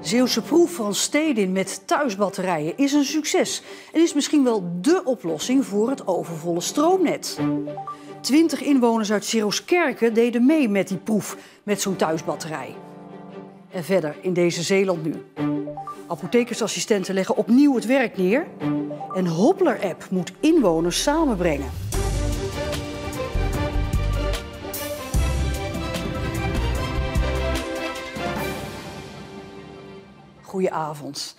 Zeeuwse proef van Stedin met thuisbatterijen is een succes en is misschien wel dé oplossing voor het overvolle stroomnet. 20 inwoners uit Sirooskerke deden mee met die proef met zo'n thuisbatterij. En verder in deze Zeeland nu. Apothekersassistenten leggen opnieuw het werk neer. En Hoppler-app moet inwoners samenbrengen. Goedenavond.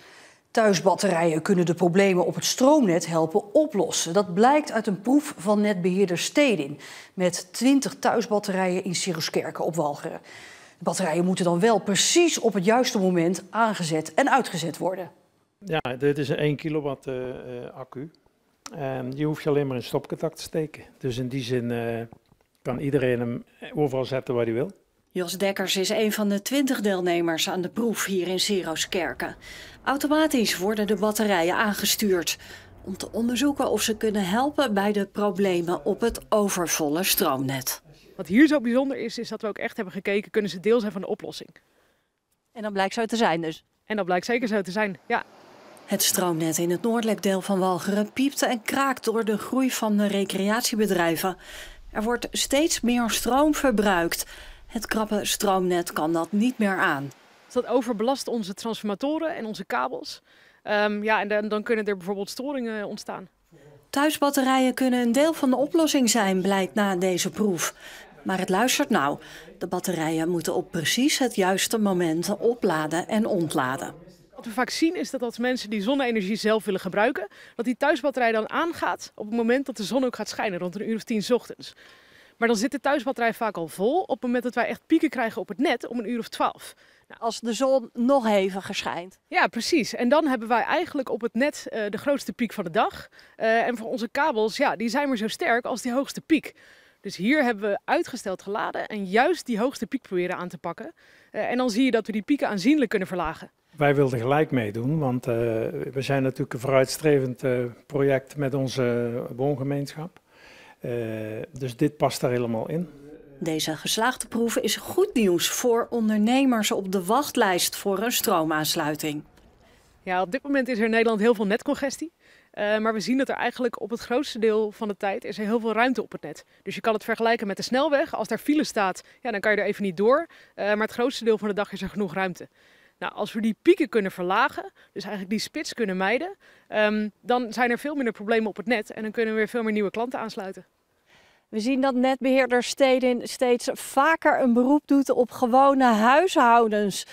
Thuisbatterijen kunnen de problemen op het stroomnet helpen oplossen. Dat blijkt uit een proef van netbeheerder Stedin met 20 thuisbatterijen in Sirooskerke op Walcheren. De batterijen moeten dan wel precies op het juiste moment aangezet en uitgezet worden. Ja, dit is een 1 kilowatt accu. Die hoef je alleen maar in stopcontact te steken. Dus in die zin kan iedereen hem overal zetten waar hij wil. Jos Dekkers is een van de 20 deelnemers aan de proef hier in Sirooskerke. Automatisch worden de batterijen aangestuurd om te onderzoeken of ze kunnen helpen bij de problemen op het overvolle stroomnet. Wat hier zo bijzonder is dat we ook echt hebben gekeken, kunnen ze deel zijn van de oplossing. En dat blijkt zo te zijn dus? En dat blijkt zeker zo te zijn, ja. Het stroomnet in het noordelijk deel van Walcheren piept en kraakt door de groei van de recreatiebedrijven. Er wordt steeds meer stroom verbruikt. Het krappe stroomnet kan dat niet meer aan. Dat overbelast onze transformatoren en onze kabels. En dan kunnen er bijvoorbeeld storingen ontstaan. Thuisbatterijen kunnen een deel van de oplossing zijn, blijkt na deze proef. Maar het luistert nou. De batterijen moeten op precies het juiste moment opladen en ontladen. Wat we vaak zien is dat als mensen die zonne-energie zelf willen gebruiken, dat die thuisbatterij dan aangaat op het moment dat de zon ook gaat schijnen, rond 1:10 's ochtends. Maar dan zit de thuisbatterij vaak al vol op het moment dat wij echt pieken krijgen op het net om 1:12. Nou, als de zon nog heviger schijnt. Ja, precies. En dan hebben wij eigenlijk op het net de grootste piek van de dag. En voor onze kabels, ja, die zijn maar zo sterk als die hoogste piek. Dus hier hebben we uitgesteld geladen en juist die hoogste piek proberen aan te pakken. En dan zie je dat we die pieken aanzienlijk kunnen verlagen. Wij wilden gelijk meedoen, want we zijn natuurlijk een vooruitstrevend project met onze woongemeenschap. Dus dit past daar helemaal in. Deze geslaagde proef is goed nieuws voor ondernemers op de wachtlijst voor een stroomaansluiting. Ja, op dit moment is er in Nederland heel veel netcongestie. Maar we zien dat er eigenlijk op het grootste deel van de tijd is er heel veel ruimte op het net. Dus je kan het vergelijken met de snelweg. Als daar file staat, ja, dan kan je er even niet door. Maar het grootste deel van de dag is er genoeg ruimte. Nou, als we die pieken kunnen verlagen, dus eigenlijk die spits kunnen mijden, dan zijn er veel minder problemen op het net en dan kunnen we weer veel meer nieuwe klanten aansluiten. We zien dat netbeheerder Stedin steeds vaker een beroep doet op gewone huishoudens.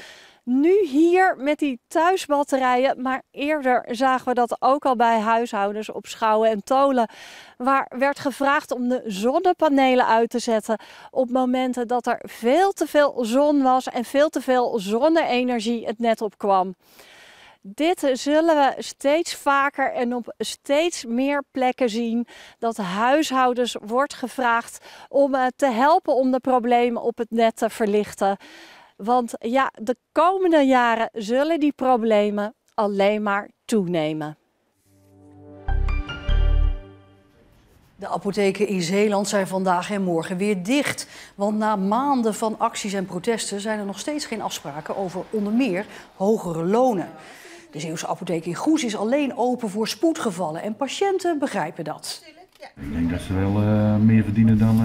Nu hier met die thuisbatterijen, maar eerder zagen we dat ook al bij huishoudens op Schouwen en Tolen. Waar werd gevraagd om de zonnepanelen uit te zetten op momenten dat er veel te veel zon was en veel te veel zonne-energie het net opkwam. Dit zullen we steeds vaker en op steeds meer plekken zien, dat huishoudens wordt gevraagd om te helpen om de problemen op het net te verlichten. Want ja, de komende jaren zullen die problemen alleen maar toenemen. De apotheken in Zeeland zijn vandaag en morgen weer dicht. Want na maanden van acties en protesten zijn er nog steeds geen afspraken over onder meer hogere lonen. De Zeeuwse apotheek in Goes is alleen open voor spoedgevallen en patiënten begrijpen dat. Ik denk dat ze wel meer verdienen dan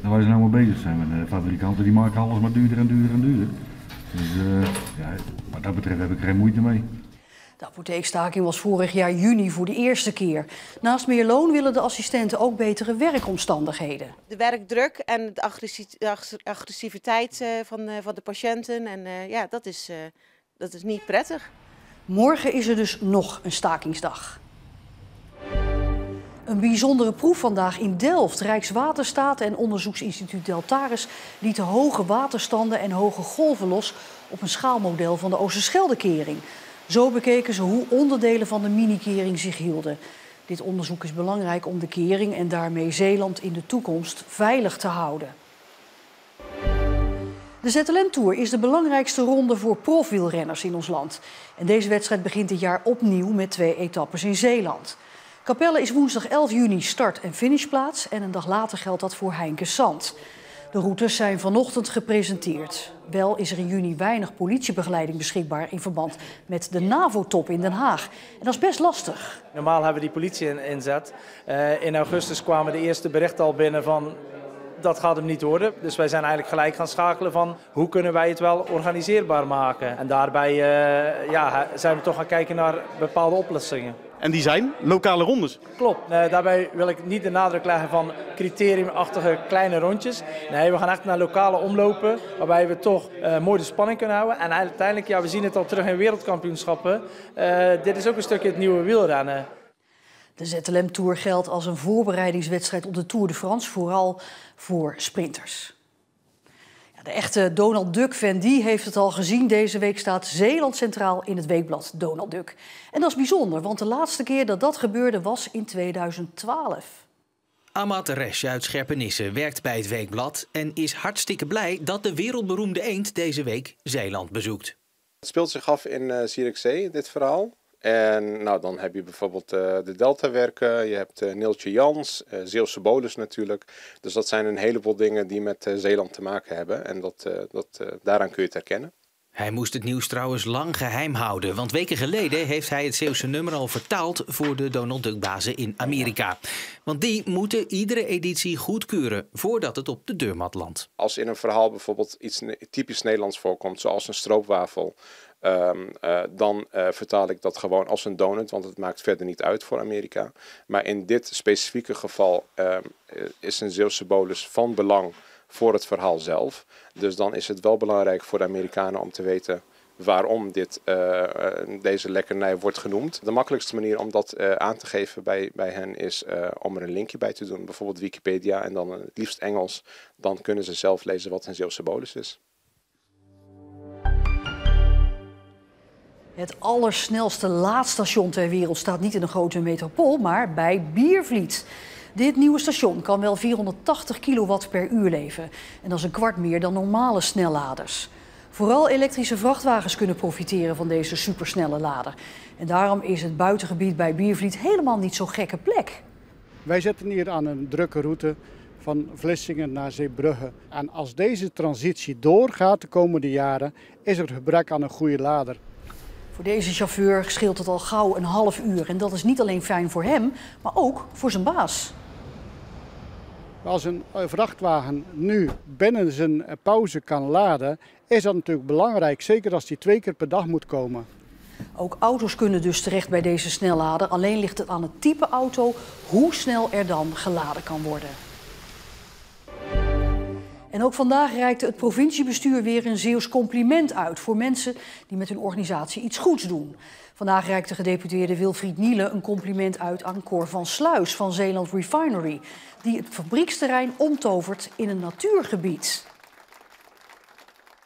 waar ze nou mee bezig zijn. De fabrikanten die maken alles maar duurder en duurder en duurder. Dus wat dat betreft heb ik er geen moeite mee. De apotheekstaking was vorig jaar juni voor de eerste keer. Naast meer loon willen de assistenten ook betere werkomstandigheden. De werkdruk en de agressiviteit van de patiënten, en dat is niet prettig. Morgen is er dus nog een stakingsdag. Een bijzondere proef vandaag in Delft. Rijkswaterstaat en onderzoeksinstituut Deltares lieten hoge waterstanden en hoge golven los op een schaalmodel van de Oosterscheldekering. Zo bekeken ze hoe onderdelen van de minikering zich hielden. Dit onderzoek is belangrijk om de kering en daarmee Zeeland in de toekomst veilig te houden. De ZLM Tour is de belangrijkste ronde voor profwielrenners in ons land. En deze wedstrijd begint dit jaar opnieuw met 2 etappes in Zeeland. Capelle is woensdag 11 juni start- en finishplaats en een dag later geldt dat voor Heinkensand. De routes zijn vanochtend gepresenteerd. Wel is er in juni weinig politiebegeleiding beschikbaar in verband met de NAVO-top in Den Haag. En dat is best lastig. Normaal hebben we die politie inzet. In augustus kwamen de eerste berichten al binnen van dat gaat hem niet worden. Dus wij zijn eigenlijk gelijk gaan schakelen van hoe kunnen wij het wel organiseerbaar maken. En daarbij zijn we toch gaan kijken naar bepaalde oplossingen. En die zijn lokale rondes? Klopt. Daarbij wil ik niet de nadruk leggen van criteriumachtige kleine rondjes. Nee, we gaan echt naar lokale omlopen waarbij we toch mooi de spanning kunnen houden. En uiteindelijk, we zien het al terug in wereldkampioenschappen. Dit is ook een stukje het nieuwe wielrennen. De ZLM Tour geldt als een voorbereidingswedstrijd op de Tour de France, vooral voor sprinters. Ja, de echte Donald Duck-fan die heeft het al gezien. Deze week staat Zeeland centraal in het weekblad Donald Duck. En dat is bijzonder, want de laatste keer dat dat gebeurde was in 2012. Amat Resch uit Scherpenisse werkt bij het weekblad en is hartstikke blij dat de wereldberoemde eend deze week Zeeland bezoekt. Het speelt zich af in Zierikzee, dit verhaal. En nou, dan heb je bijvoorbeeld de Deltawerken, je hebt Neeltje Jans, Zeeuwse Bolus natuurlijk. Dus dat zijn een heleboel dingen die met Zeeland te maken hebben en daaraan kun je het herkennen. Hij moest het nieuws trouwens lang geheim houden, want weken geleden heeft hij het Zeeuwse nummer al vertaald voor de Donald Duck-bazen in Amerika. Want die moeten iedere editie goedkeuren voordat het op de deurmat landt. Als in een verhaal bijvoorbeeld iets typisch Nederlands voorkomt, zoals een stroopwafel, dan vertaal ik dat gewoon als een donut, want het maakt verder niet uit voor Amerika. Maar in dit specifieke geval is een Zeeuwse bolus van belang voor het verhaal zelf. Dus dan is het wel belangrijk voor de Amerikanen om te weten waarom deze lekkernij wordt genoemd. De makkelijkste manier om dat aan te geven bij hen is om er een linkje bij te doen. Bijvoorbeeld Wikipedia en dan het liefst Engels. Dan kunnen ze zelf lezen wat een Zeeuwse bolus is. Het allersnelste laadstation ter wereld staat niet in een grote metropool, maar bij Biervliet. Dit nieuwe station kan wel 480 kilowatt per uur leveren. En dat is een kwart meer dan normale snelladers. Vooral elektrische vrachtwagens kunnen profiteren van deze supersnelle lader. En daarom is het buitengebied bij Biervliet helemaal niet zo'n gekke plek. Wij zitten hier aan een drukke route van Vlissingen naar Zeebrugge. En als deze transitie doorgaat de komende jaren, is er gebrek aan een goede lader. Voor deze chauffeur scheelt het al gauw een half uur. En dat is niet alleen fijn voor hem, maar ook voor zijn baas. Als een vrachtwagen nu binnen zijn pauze kan laden, is dat natuurlijk belangrijk. Zeker als die 2 keer per dag moet komen. Ook auto's kunnen dus terecht bij deze snellader. Alleen ligt het aan het type auto hoe snel er dan geladen kan worden. En ook vandaag reikte het provinciebestuur weer een Zeeuws compliment uit voor mensen die met hun organisatie iets goeds doen. Vandaag reikte gedeputeerde Wilfried Niele een compliment uit aan Cor van Sluis van Zeeland Refinery, die het fabrieksterrein omtovert in een natuurgebied.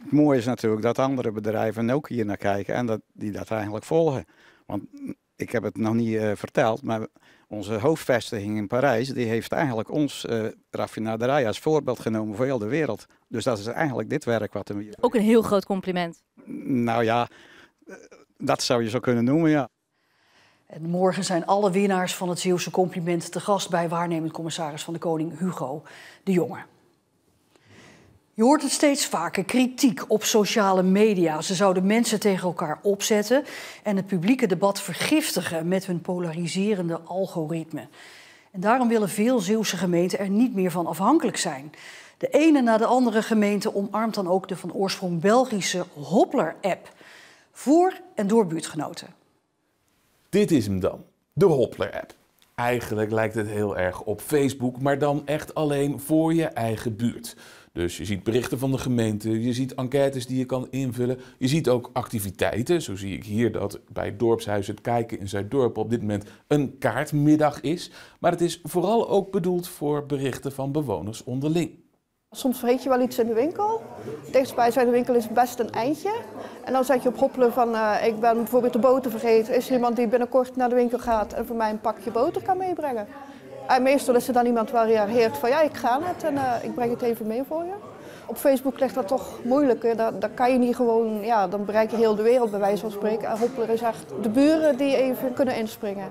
Het mooie is natuurlijk dat andere bedrijven ook hier naar kijken en die dat eigenlijk volgen. Want ik heb het nog niet verteld, maar onze hoofdvestiging in Parijs die heeft eigenlijk ons raffinaderij als voorbeeld genomen voor heel de wereld. Dus dat is eigenlijk dit werk wat we hier... Ook een heel groot compliment. Nou ja, dat zou je zo kunnen noemen, ja. En morgen zijn alle winnaars van het Zeeuwse compliment te gast bij waarnemend commissaris van de Koning Hugo de Jonge. Je hoort het steeds vaker, kritiek op sociale media. Ze zouden mensen tegen elkaar opzetten en het publieke debat vergiftigen met hun polariserende algoritme. En daarom willen veel Zeeuwse gemeenten er niet meer van afhankelijk zijn. De ene na de andere gemeente omarmt dan ook de van oorsprong Belgische Hoppler-app. Voor en door buurtgenoten. Dit is hem dan, de Hoppler-app. Eigenlijk lijkt het heel erg op Facebook, maar dan echt alleen voor je eigen buurt. Dus je ziet berichten van de gemeente, je ziet enquêtes die je kan invullen. Je ziet ook activiteiten. Zo zie ik hier dat bij het dorpshuis Het Kijken in Zuiddorp op dit moment een kaartmiddag is. Maar het is vooral ook bedoeld voor berichten van bewoners onderling. Soms vergeet je wel iets in de winkel. Dichtstbijzijnde winkel is best een eindje. En dan zet je op Hoppelen van ik ben bijvoorbeeld de boter vergeten. Is er iemand die binnenkort naar de winkel gaat en voor mij een pakje boter kan meebrengen? En meestal is er dan iemand waar je reageert van ja, ik ga net en ik breng het even mee voor je. Op Facebook ligt dat toch moeilijker. Daar kan je niet gewoon, ja, dan bereik je heel de wereld bij wijze van spreken. En Hoppelen is echt de buren die even kunnen inspringen.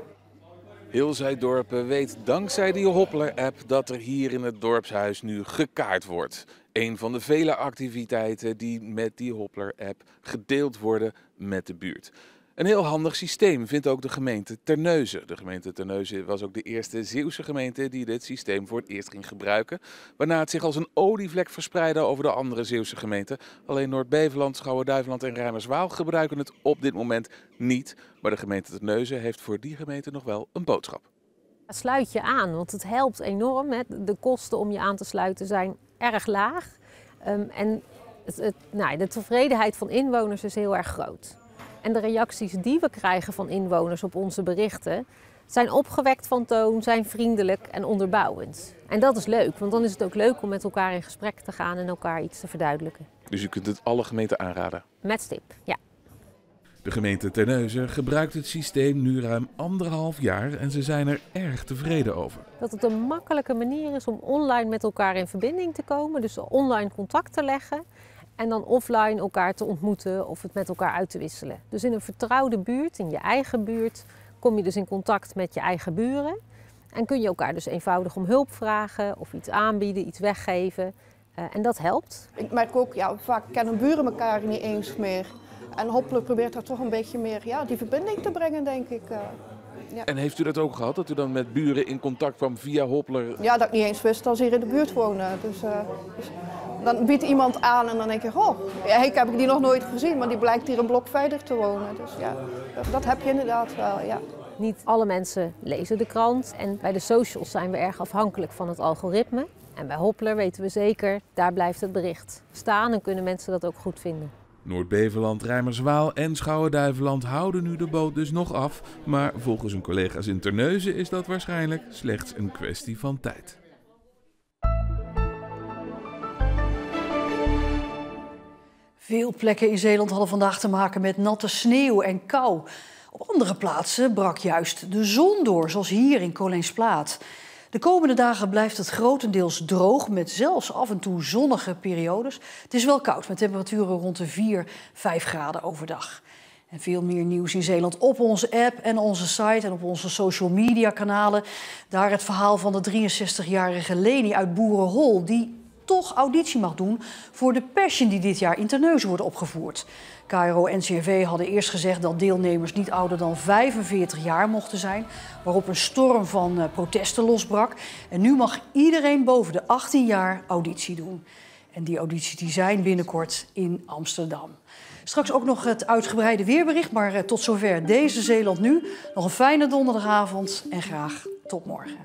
Heel Zuiddorp weet dankzij die Hoppler-app dat er hier in het dorpshuis nu gekaart wordt. een van de vele activiteiten die met die Hoppler-app gedeeld worden met de buurt. Een heel handig systeem vindt ook de gemeente Terneuzen. De gemeente Terneuzen was ook de eerste Zeeuwse gemeente die dit systeem voor het eerst ging gebruiken. Waarna het zich als een olievlek verspreidde over de andere Zeeuwse gemeenten. Alleen Noord-Beveland, Schouwen-Duiveland en Rijmerswaal gebruiken het op dit moment niet. Maar de gemeente Terneuzen heeft voor die gemeente nog wel een boodschap. Sluit je aan, want het helpt enorm. De kosten om je aan te sluiten zijn erg laag. En de tevredenheid van inwoners is heel erg groot. En de reacties die we krijgen van inwoners op onze berichten zijn opgewekt van toon, zijn vriendelijk en onderbouwend. En dat is leuk, want dan is het ook leuk om met elkaar in gesprek te gaan en elkaar iets te verduidelijken. Dus u kunt het alle gemeenten aanraden? Met stip, ja. De gemeente Terneuzen gebruikt het systeem nu ruim 1,5 jaar en ze zijn er erg tevreden over. Dat het een makkelijke manier is om online met elkaar in verbinding te komen, dus online contact te leggen. En dan offline elkaar te ontmoeten of het met elkaar uit te wisselen. Dus in een vertrouwde buurt, in je eigen buurt, kom je dus in contact met je eigen buren. En kun je elkaar dus eenvoudig om hulp vragen of iets aanbieden, iets weggeven. En dat helpt. Ik merk ook, vaak kennen buren elkaar niet eens meer. En Hoppler probeert daar toch een beetje meer die verbinding te brengen, denk ik. Ja. En heeft u dat ook gehad, dat u dan met buren in contact kwam via Hoppler? Ja, dat ik niet eens wist dat ze hier in de buurt wonen. Dus dan biedt iemand aan en dan denk je, ik heb die nog nooit gezien, maar die blijkt hier een blok verder te wonen. Dus ja, dat heb je inderdaad wel, ja. Niet alle mensen lezen de krant en bij de socials zijn we erg afhankelijk van het algoritme. En bij Hoppler weten we zeker, daar blijft het bericht staan en kunnen mensen dat ook goed vinden. Noord-Beveland, Rijmerswaal en Schouwen-Duiveland houden nu de boot dus nog af. Maar volgens hun collega's in Terneuzen is dat waarschijnlijk slechts een kwestie van tijd. Veel plekken in Zeeland hadden vandaag te maken met natte sneeuw en kou. Op andere plaatsen brak juist de zon door, zoals hier in Koleensplaat. De komende dagen blijft het grotendeels droog, met zelfs af en toe zonnige periodes. Het is wel koud, met temperaturen rond de 4-5 graden overdag. En veel meer nieuws in Zeeland op onze app en onze site en op onze social media kanalen. Daar het verhaal van de 63-jarige Leni uit Boerenhol, die toch auditie mag doen voor de Passion die dit jaar in Terneuzen wordt opgevoerd. KRO en NCRV hadden eerst gezegd dat deelnemers niet ouder dan 45 jaar mochten zijn, waarop een storm van protesten losbrak. En nu mag iedereen boven de 18 jaar auditie doen. En die audities die zijn binnenkort in Amsterdam. Straks ook nog het uitgebreide weerbericht, maar tot zover deze Zeeland Nu. Nog een fijne donderdagavond en graag tot morgen.